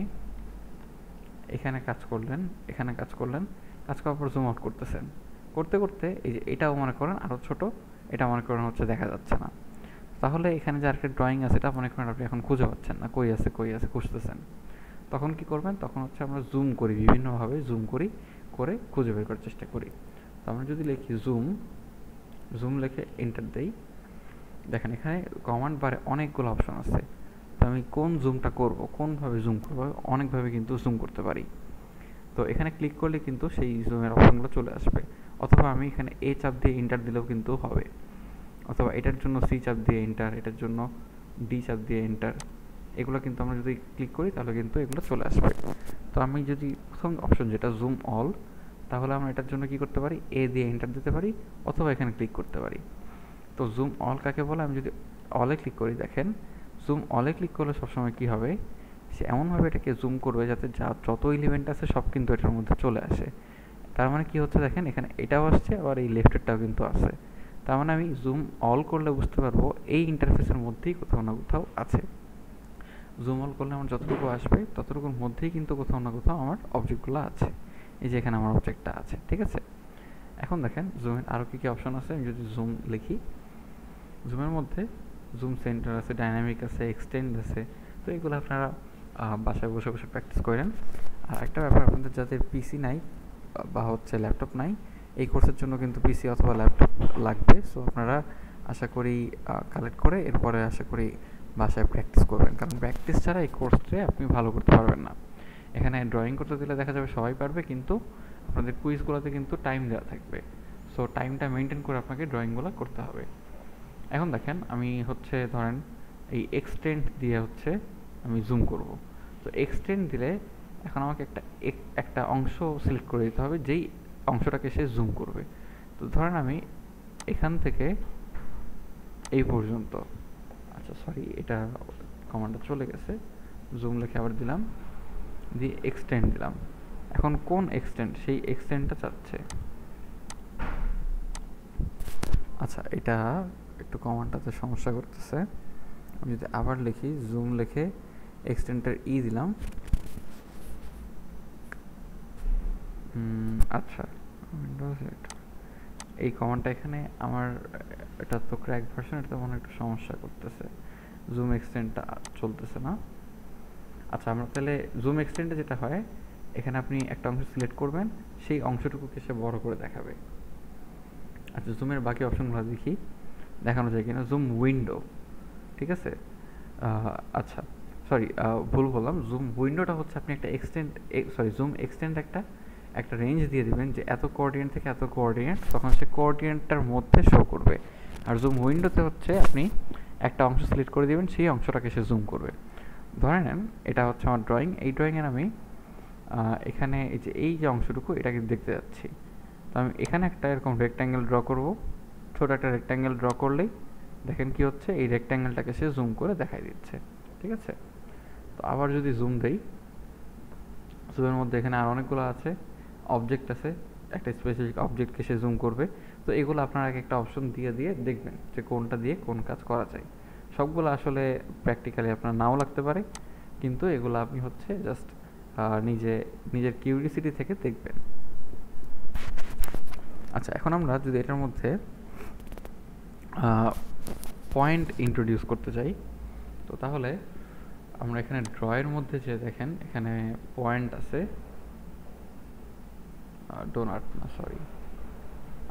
এখানে কাজ করলেন, এখানে কাজ করলেন, কাজ করার পর জুম আউট করতেছেন, করতে করতে এই যে এটাও মনে করেন আরও ছোট, এটা মনে করেন হচ্ছে দেখা যাচ্ছে না, তাহলে এখানে যে আরেকটা ড্রয়িং আছে এটা মনে করেন আপনি এখন খুঁজে পাচ্ছেন না, কই আছে কই আছে খুঁজতেছেন। তখন কি করবেন, তখন হচ্ছে আমরা জুম করি, বিভিন্নভাবে জুম করি, করে খুঁজে বের করার চেষ্টা করি। তো আমরা যদি লিখি জুম, জুম লিখে এন্টার দেই, দেখেন এখানে কমান্ড বারে অনেকগুলো অপশন আছে। তো আমি কোন জুমটা করব, কোনভাবে জুম করব, অনেকভাবে কিন্তু জুম করতে পারি। তো এখানে ক্লিক করলে কিন্তু সেই জুমের অপশনগুলো চলে আসবে, অথবা আমি এখানে এ চাপ দিয়ে এন্টার দিলেও কিন্তু হবে, অথবা এটার জন্য সি চাপ দিয়ে এন্টার, এটার জন্য ডি চাপ দিয়ে এন্টার, এগুলো কিন্তু আমরা যদি ক্লিক করি তাহলে কিন্তু এগুলো চলে আসবে। তো আমি যদি প্রথম অপশন যেটা জুম অল, তাহলে আমরা এটার জন্য কি করতে পারি, এ দিয়ে এন্টার দিতে পারি, অথবা এখানে ক্লিক করতে পারি। তো জুম অল কাকে বলে, আমি যদি অলে ক্লিক করি, দেখেন জুম অলে ক্লিক করলে সবসময় কী হবে, সে এমনভাবে এটাকে জুম করবে যাতে যত এলিমেন্ট আছে সব কিন্তু এটার মধ্যে চলে আসে। তার মানে কি হচ্ছে, দেখেন এখানে এটাও আসছে, আবার এই লেফটেরটাও কিন্তু আছে। তার মানে আমি জুম অল করলে বুঝতে পারবো এই ইন্টারফেসের মধ্যেই কোথাও না কোথাও আছে। জুম অল করলে আমার যতটুকু আসবে ততটুকুর মধ্যেই কিন্তু কোথাও না কোথাও আমার অবজেক্টগুলো আছে, এই যে এখানে আমার অবজেক্টটা আছে। ঠিক আছে, এখন দেখেন জুমের আরও কী কী অপশন আছে। আমি যদি জুম লিখি, জুমের মধ্যে জুম সেন্টার আছে, ডাইনামিক আছে, এক্সটেন্ড আছে। তো এগুলো আপনারা বাসায় বসে বসে প্র্যাকটিস করেন। আর একটা ব্যাপার, আপনাদের যাদের পিসি নাই বা হচ্ছে ল্যাপটপ নাই, এই কোর্সের জন্য কিন্তু পিসি অথবা ল্যাপটপ লাগবে। সো আপনারা আশা করি কালেক্ট করে এরপরে আশা করি বাসায় প্র্যাকটিস করবেন, কারণ প্র্যাকটিস ছাড়া এই কোর্সটা আপনি ভালো করতে পারবেন না। এখানে ড্রয়িং করতে দিলে দেখা যাবে সবাই পারবে, কিন্তু আপনাদের কুইজগুলোতে কিন্তু টাইম দেওয়া থাকবে। সো টাইমটা মেনটেন করে আপনাকে ড্রয়িংগুলো করতে হবে। এখন দেখেন আমি হচ্ছে ধরেন এই এক্সটেন্ড দিয়ে হচ্ছে আমি জুম করব। তো এক্সটেন্ড দিলে এখন আমাকে একটা অংশ সিলেক্ট করে দিতে হবে যেই অংশটাকে সে জুম করবে। তো ধরেন আমি এখান থেকে এই পর্যন্ত, আচ্ছা আচ্ছা সরি, এটা কমান্ডটা চলে গেছে। জুম লিখে আবার দিলাম, দিয়ে এক্সটেন্ড দিলাম। এখন কোন এক্সটেন্ড, সেই এক্সটেন্ডটা চাচ্ছে। আচ্ছা এটা একটু কমান্ডটাতে সমস্যা করতেছে। আমি যদি আবার লিখি, জুম লিখে এক্সটেন্ডার দিলাম। আচ্ছা উইন্ডোজ এই কমান্ডটা এখানে আমার, এটা তো ক্র্যাক ভার্সন, এটা মনে একটু সমস্যা করতেছে, জুম এক্সটেন্ডটা চলতেছে না। আচ্ছা আমরা তাহলে জুম এক্সটেন্ডে যেটা হয়, এখানে আপনি একটা অংশ সিলেক্ট করবেন, সেই অংশটুকুকে সে বড় করে দেখাবে। আচ্ছা জুমের বাকি অপশনগুলো দেখি দেখানো যায় কিনা। জুম উইন্ডো, ঠিক আছে। আচ্ছা সরি, ভুল বললাম। জুম উইন্ডোটা হচ্ছে আপনি একটা এক্সটেন্ড, সরি জুম এক্সটেন্ড একটা রেঞ্জ দিয়ে দিবেন যে এত কোঅর্ডিনেট থেকে এত কোঅর্ডিনেট, তখন সে কোঅর্ডিনেটটার মধ্যে শো করবে। আর জুম উইন্ডোতে হচ্ছে আপনি একটা অংশ সিলেক্ট করে দিবেন, সেই অংশটাকে সে জুম করবে। ধরে নেন এটা হচ্ছে আমার ড্রয়িং, এই ড্রয়িংয়ের আমি এখানে এই যে অংশটুকু এটাকে দেখতে যাচ্ছি। তো আমি এখানে একটা এরকম রেক্ট্যাঙ্গেল ড্র করব। ছোটো একটা রেক্ট্যাঙ্গেল ড্র করলেই দেখেন কি হচ্ছে, এই রেক্ট্যাঙ্গেলটাকে সে জুম করে দেখাই দিচ্ছে, ঠিক আছে। তো আবার যদি জুম দেই, জুমের মধ্যে এখানে আর অনেকগুলো আছে, অবজেক্ট আছে, একটা স্পেসিফিক অবজেক্টকে সে জুম করবে। তো এগুলো আপনারা এক একটা অপশন দিয়ে দিয়ে দেখবেন যে কোনটা দিয়ে কোন কাজ করা যায়। সবগুলো আসলে প্র্যাকটিক্যালি আপনার নাও লাগতে পারে, কিন্তু এগুলো আপনি হচ্ছে জাস্ট নিজের কিউরিসিটি থেকে দেখবেন। আচ্ছা এখন আমরা যদি এটার মধ্যে পয়েন্ট ইন্ট্রোডিউস করতে চাই, তো তাহলে আমরা এখানে ড্রয়ের মধ্যে যে দেখেন এখানে পয়েন্ট আছে, ডোনাট না সরি,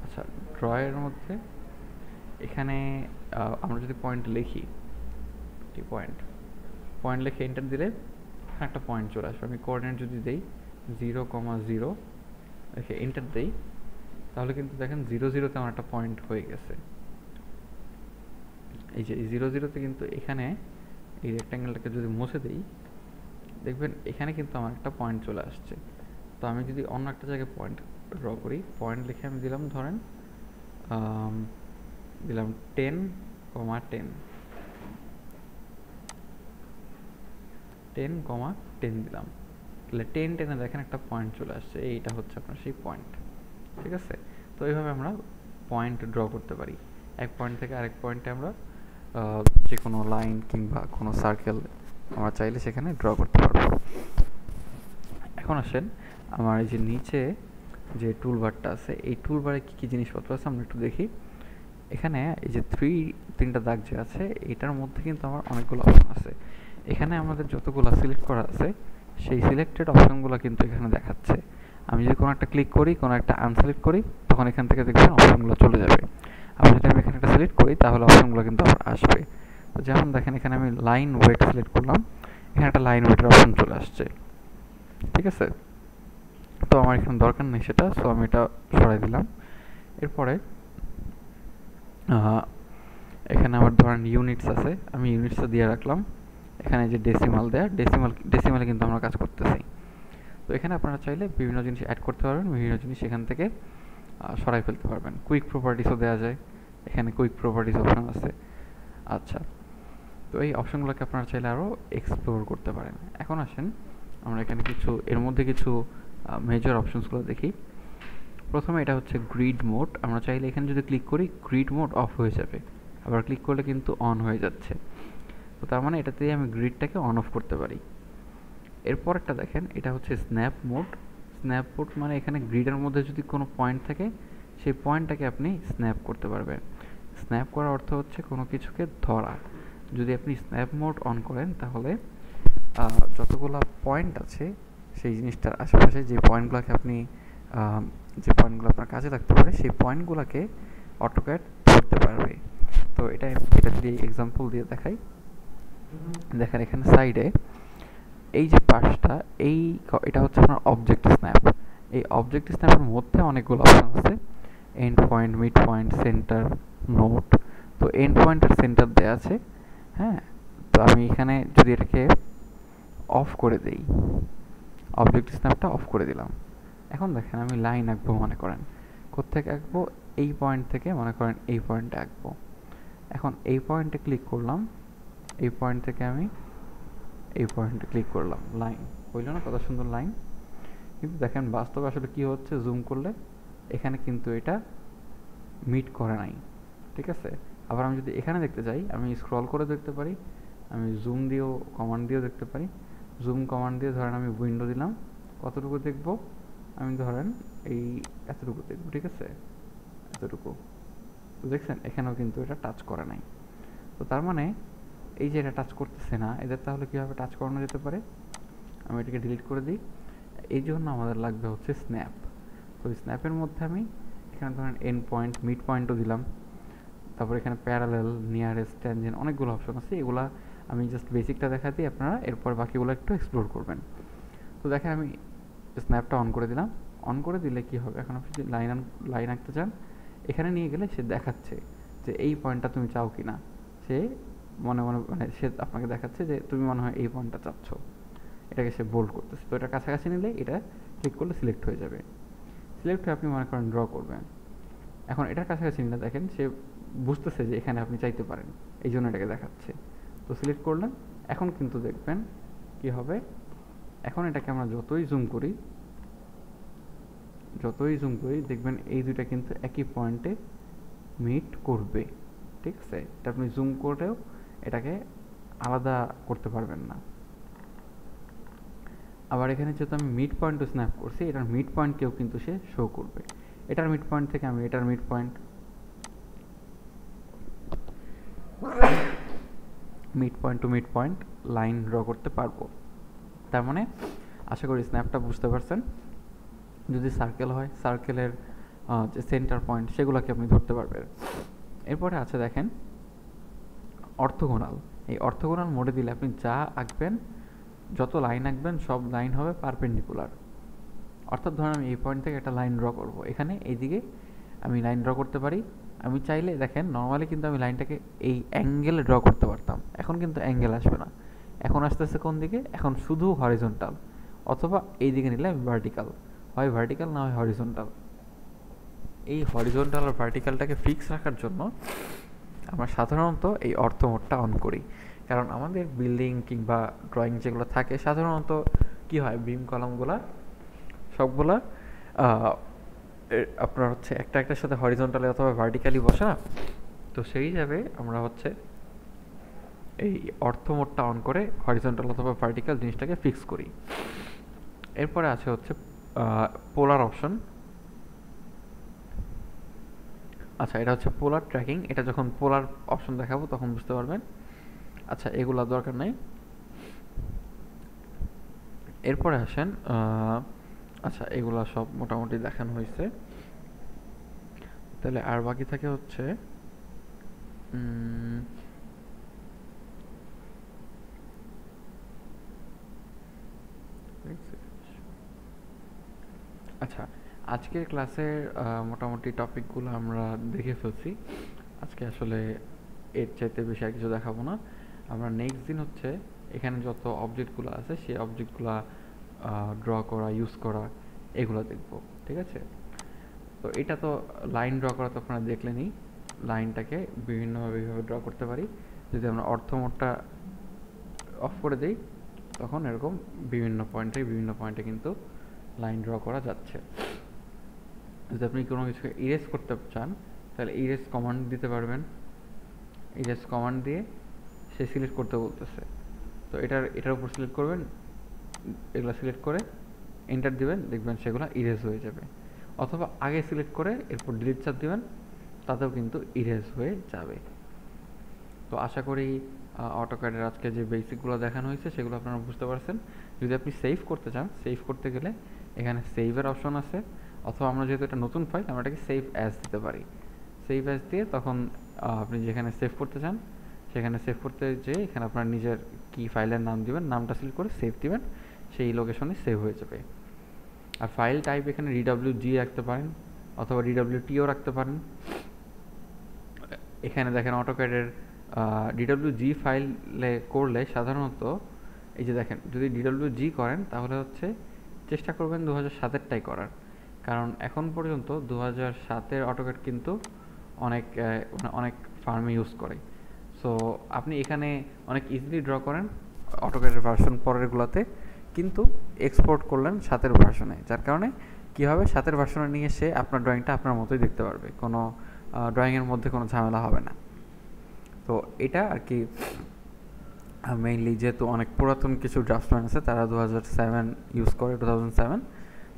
আচ্ছা ড্রয়ের মধ্যে এখানে আমরা যদি পয়েন্ট লিখি, পয়েন্ট লিখে এন্টার দিলে একটা পয়েন্ট চলে আসবে। আমি কোঅর্ডিনেট যদি দেই 0,0 লিখে এন্টার দেই, তাহলে কিন্তু দেখেন 0,0-তে আমার একটা পয়েন্ট হয়ে গেছে। এই যে 0,0-তে কিন্তু এখানে এই রেক্ট্যাঙ্গেলটাকে যদি মুছে দিই, দেখবেন এখানে কিন্তু আমার একটা পয়েন্ট চলে আসছে। তো আমি যদি অন্য একটা জায়গায় পয়েন্ট ড্র করি, পয়েন্ট লিখে আমি দিলাম, ধরেন দিলাম 10,10 দিলাম, তাহলে 10-10-এ দেখেন একটা পয়েন্ট চলে আসছে। এইটা হচ্ছে আপনার সেই পয়েন্ট, ঠিক আছে। তো এইভাবে আমরা পয়েন্ট ড্র করতে পারি। এক পয়েন্ট থেকে আরেক পয়েন্টে আমরা যে কোনো লাইন কিংবা কোনো সার্কেল আমরা চাইলে সেখানে ড্র করতে পারবো। এখন আসেন আমার এই যে নিচে যে টুলবারটা আছে, এই টুলবারে কী কী জিনিসপত্র আছে আমরা একটু দেখি। এখানে এই যে তিনটা দাগ যে আছে, এটার মধ্যে কিন্তু আমার অনেকগুলো অপশন আছে। এখানে আমাদের যতগুলো সিলেক্ট করা আছে, সেই সিলেক্টেড অপশনগুলো কিন্তু এখানে দেখাচ্ছে। আমি যদি কোনো একটা ক্লিক করি, কোনো একটা আনসিলেক্ট করি, তখন এখান থেকে দেখবেন অপশনগুলো চলে যাবে। আমি যদি এখানে একটা সিলেক্ট করি, তাহলে অপশনগুলো কিন্তু আবার আসবে। তো যেমন দেখেন এখানে আমি লাইন ওয়েট সিলেক্ট করলাম, এখানে একটা লাইন ওয়েটের অপশন চলে আসছে, ঠিক আছে। তো আমার এখানে দরকার নেই সেটা, সো আমি এটা সরাই দিলাম। এরপরে এখানে আমার ধরেন ইউনিটস আছে, আমি ইউনিটসটা দিয়ে রাখলাম। এখানে যে ডেসিমাল দেয়া, ডেসিমালে কিন্তু আমরা কাজ করতেছি। তো এখানে আপনারা চাইলে বিভিন্ন জিনিস অ্যাড করতে পারবেন, বিভিন্ন জিনিস এখান থেকে সরাই ফেলতে পারবেন। কুইক প্রপার্টিসও দেওয়া যায়, এখানে কুইক প্রপার্টিস অপশন আছে। আচ্ছা তো এই অপশনগুলোকে আপনারা চাইলে আরও এক্সপ্লোর করতে পারেন। এখন আসেন আমরা এখানে এর মধ্যে কিছু মেজর অপশনসগুলো দেখি। প্রথমে এটা হচ্ছে গ্রিড মোড। আমরা চাইলে এখানে যদি ক্লিক করি, গ্রিড মোড অফ হয়ে যাবে, আবার ক্লিক করলে কিন্তু অন হয়ে যাচ্ছে। তো তার মানে এটাতে আমি গ্রিডটাকে অন অফ করতে পারি। এরপর একটা দেখেন, এটা হচ্ছে স্ন্যাপ মোড। স্ন্যাপ মোড মানে এখানে গ্রিডের মধ্যে যদি কোনো পয়েন্ট থাকে, সেই পয়েন্টটাকে আপনি স্ন্যাপ করতে পারবেন। স্ন্যাপ করার অর্থ হচ্ছে কোনো কিছুকে ধরা। যদি আপনি স্ন্যাপ মোড অন করেন, তাহলে যতগুলো পয়েন্ট আছে সেই জিনিসটার আশেপাশে যে পয়েন্টগুলোকে আপনি যে পয়েন্টগুলো আপনার কাজে লাগতে পারে, সেই পয়েন্টগুলোকে অটোক্যাড ধরতে পারবে। তো এটা যদি এক্সাম্পল দিয়ে দেখাই, দেখেন এখানে সাইডে এই যে পাশটা, এটা হচ্ছে আপনার অবজেক্ট স্ন্যাপ। এই অবজেক্ট স্ন্যাপের মধ্যে অনেকগুলো অপশন আছে, end point, mid point, centre, note. তো এন্ড পয়েন্ট আর সেন্টার দেওয়া আছে, হ্যাঁ। তো আমি এখানে যদি এটাকে অফ করে দেই, অবজেক্ট স্ন্যাপটা অফ করে দিলাম। এখন দেখেন আমি লাইন আঁকবো, মনে করেন কোত্থেকে আঁকবো, এই পয়েন্ট থেকে মনে করেন এই পয়েন্টে আঁকবো। এখন এই পয়েন্টে ক্লিক করলাম, এই পয়েন্ট থেকে আমি এই পয়েন্টে ক্লিক করলাম, লাইন হইল না, কত সুন্দর লাইন। কিন্তু দেখেন বাস্তবে আসলে কী হচ্ছে, জুম করলে এখানে কিন্তু এটা মিট করে নাই, ঠিক আছে। আবার আমি যদি এখানে দেখতে চাই, আমি স্ক্রল করে দেখতে পারি, আমি জুম দিয়েও কমান্ড দিয়েও দেখতে পারি। জুম কমান্ড দিয়ে ধরেন আমি উইন্ডো দিলাম, কতটুকু দেখব, আমি ধরেন এই এতটুকু দেখব, ঠিক আছে, এতটুকু। তো দেখছেন এখানেও কিন্তু এটা টাচ করে নাই। তো তার মানে এই যে এটা টাচ করতেছে না, এদের তাহলে কীভাবে টাচ করানো যেতে পারে, আমি এটাকে ডিলিট করে দিই। এই জন্য আমাদের লাগবে হচ্ছে স্ন্যাপ। তো স্ন্যাপের মধ্যে আমি এখানে ধরেন এন্ড পয়েন্ট, মিড পয়েন্টও দিলাম, তারপর এখানে প্যারালেল, নিয়ারেস্ট, ট্যানজেন্ট, অনেকগুলো অপশন আছে। এগুলা আমি জাস্ট বেসিকটা দেখা দিই, আপনারা এরপর বাকিগুলো একটু এক্সপ্লোর করবেন। তো দেখেন আমি স্ন্যাপটা অন করে দিলাম। অন করে দিলে কি হবে, এখন আপনি যদি লাইন আঁকতে চান, এখানে নিয়ে গেলে সে দেখাচ্ছে যে এই পয়েন্টটা তুমি চাও কি না। সে মনে মনে মানে সে আপনাকে দেখাচ্ছে যে তুমি মনে হয় এই পয়েন্টটা চাচ্ছ, এটাকে সে বোল্ড করতেছে। তো এটা কাছাকাছি নিলে এটা ক্লিক করলে সিলেক্ট হয়ে যাবে। সিলেক্ট হয়ে আপনি মনে করেন ড্র করবেন। এখন এটার কাছাকাছি নিলে দেখেন সে বুঝতেছে যে এখানে আপনি চাইতে পারেন, এই জন্য এটাকে দেখাচ্ছে। তো সিলেক্ট করলেন, এখন কিন্তু দেখবেন কি হবে, এখন এটাকে আমরা যতই জুম করি দেখবেন এই দুইটা কিন্তু একই পয়েন্টে মিট করবে, ঠিক আছে। এটা আপনি জুম করেও এটাকে আলাদা করতে পারবেন না। আবার এখানে যেহেতু আমি মিড পয়েন্টও স্ন্যাপ করছি, এটার মিড পয়েন্টকেও কিন্তু সে শো করবে। এটার মিড পয়েন্ট থেকে আমি এটার mid point to mid point line draw করতে পারবো। তার মানে আশা করি স্ন্যাপটা বুঝতে পারছেন। যদি সার্কেল হয়, সার্কেলের যে সেন্টার পয়েন্ট সেগুলোকে আপনি ধরতে পারবেন। এরপরে আছে দেখেন অর্থোগোনাল। এই অর্থোগোনাল মোডে দিলে আপনি যা আঁকবেন, যত লাইন আঁকবেন সব লাইন হবে পারপেন্ডিকুলার। অর্থাৎ ধরুন আমি এই পয়েন্ট থেকে একটা লাইন ড্র করব, এখানে এইদিকে আমি লাইন ড্র করতে পারি। আমি চাইলে দেখেন নর্মালি কিন্তু আমি লাইনটাকে এই অ্যাঙ্গেলে ড্র করতে পারতাম, এখন কিন্তু অ্যাঙ্গেল আসবে না, এখন আসতেছে কোন দিকে, এখন শুধু হরিজন্টাল, অথবা এই দিকে নিলে আমি ভার্টিক্যাল, হয় ভার্টিক্যাল না হয় হরিজন্টাল। এই হরিজন্টাল আর ভার্টিক্যালটাকে ফিক্স রাখার জন্য আমরা সাধারণত এই অর্থ মোডটা অন করি। কারণ আমাদের বিল্ডিং কিংবা ড্রয়িং যেগুলো থাকে সাধারণত কি হয়, বিম কলামগুলা সবগুলা আপনার হচ্ছে একটা একটার সাথে হরিজন্টালি অথবা ভার্টিক্যালি বসা। তো সেই হিসাবে আমরা হচ্ছে এই অর্থ মোডটা অন করে হরিজন্টাল অথবা ভার্টিক্যাল জিনিসটাকে ফিক্স করি। এরপরে আছে হচ্ছে পোলার অপশন। আচ্ছা, এটা হচ্ছে পোলার ট্র্যাকিং। এটা যখন পোলার অপশন দেখাবো তখন বুঝতে পারবেন। আচ্ছা, এগুলো দরকার নাই। এরপরে আসেন, আচ্ছা এগুলা সব মোটামুটি দেখানো হয়েছে। তাহলে আর বাকি থাকে হচ্ছে আচ্ছা, আজকের ক্লাসের মোটামুটি টপিকগুলো আমরা দেখে ফেলছি। আজকে আসলে এর চাইতে বেশি আর কিছু দেখাবো না। আমরা নেক্সট দিন হচ্ছে এখানে যত অবজেক্টগুলো আছে সেই অবজেক্টগুলো ড্র করা, ইউজ করা, এগুলো দেখব, ঠিক আছে। তো এটা তো লাইন ড্র করা তো আপনারা দেখলেনই, লাইনটাকে বিভিন্নভাবে এইভাবে ড্র করতে পারি। যদি আমরা অর্থ মোডটা অফ করে দিই তখন এরকম বিভিন্ন পয়েন্টে কিন্তু লাইন ড্র করা যাচ্ছে। যদি আপনি কোনো কিছুকে ইরেজ করতে চান তাহলে ইরেজ কমান্ড দিতে পারবেন। ইরেজ কমান্ড দিয়ে সে সিলেক্ট করতে বলতেছে, তো এটার উপর সিলেক্ট করবেন, এগুলো সিলেক্ট করে এন্টার দিবেন, দেখবেন সেগুলো ইরেজ হয়ে যাবে। অথবা আগে সিলেক্ট করে এরপর ডিলিট চাপ দিবেন, তাতেও কিন্তু ইরেজ হয়ে যাবে। তো আশা করি অটোক্যাডের আজকে যে বেসিকগুলো দেখানো হয়েছে সেগুলো আপনারা বুঝতে পারছেন। যদি আপনি সেভ করতে চান, সেভ করতে গেলে এখানে সেভের অপশন আছে, অথবা আমরা যেহেতু এটা নতুন ফাইল আমরা এটাকে সেভ অ্যাজ দিতে পারি। সেভ অ্যাজ দিয়ে তখন আপনি যেখানে সেভ করতে চান সেখানে সেভ করতে যেয়ে এখানে আপনার নিজের কি ফাইলের নাম দিবেন, নামটা সিলেক্ট করে সেভ দিবেন, সেই লোকেশনে সেভ হয়ে যাবে। আর ফাইল টাইপ এখানে DWG রাখতে পারেন অথবা DWTও রাখতে পারেন। এখানে দেখেন অটোক্যাডের DWG ফাইলে করলে সাধারণত এই যে দেখেন, যদি DWG করেন তাহলে হচ্ছে চেষ্টা করবেন 2007-এরটাই করার, কারণ এখন পর্যন্ত 2007-এর অটোক্যাড কিন্তু অনেক ফার্মে ইউজ করে। সো সো আপনি এখানে অনেক ইজিলি ড্র করেন অটোক্যাডের ভার্সন পরেরগুলোতে, কিন্তু এক্সপোর্ট করলেন 7 ভার্সনে, যার কারণে কী হবে 7 ভার্সনে নিয়ে এসে আপনার ড্রয়িংটা আপনার মতোই দেখতে পারবে, কোনো ড্রয়িংয়ের মধ্যে কোনো ঝামেলা হবে না। তো এটা আর কি মেইনলি যেহেতু অনেক পুরাতন কিছু ড্রাফটসম্যান আছে তারা 2007 ইউজ করে, 2007,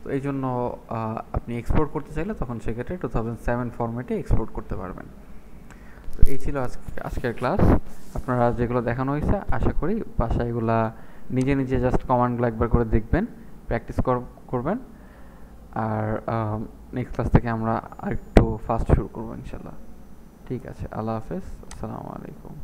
তো এই জন্য আপনি এক্সপোর্ট করতে চাইলে তখন সেক্ষেত্রে 2007 ফরম্যাটে এক্সপোর্ট করতে পারবেন। তো এই ছিল আজকের ক্লাস। আপনারা যেগুলো দেখানো হয়েছে আশা করি বাসায় এগুলা নিজে নিজে জাস্ট কমান্ডগুলো একবার করে দেখবেন, প্র্যাকটিস করবেন। আর নেক্সট ক্লাস থেকে আমরা আরেকটু ফাস্ট শুরু করবো ইনশাল্লাহ। ঠিক আছে, আল্লাহ হাফেজ, আসসালামু আলাইকুম।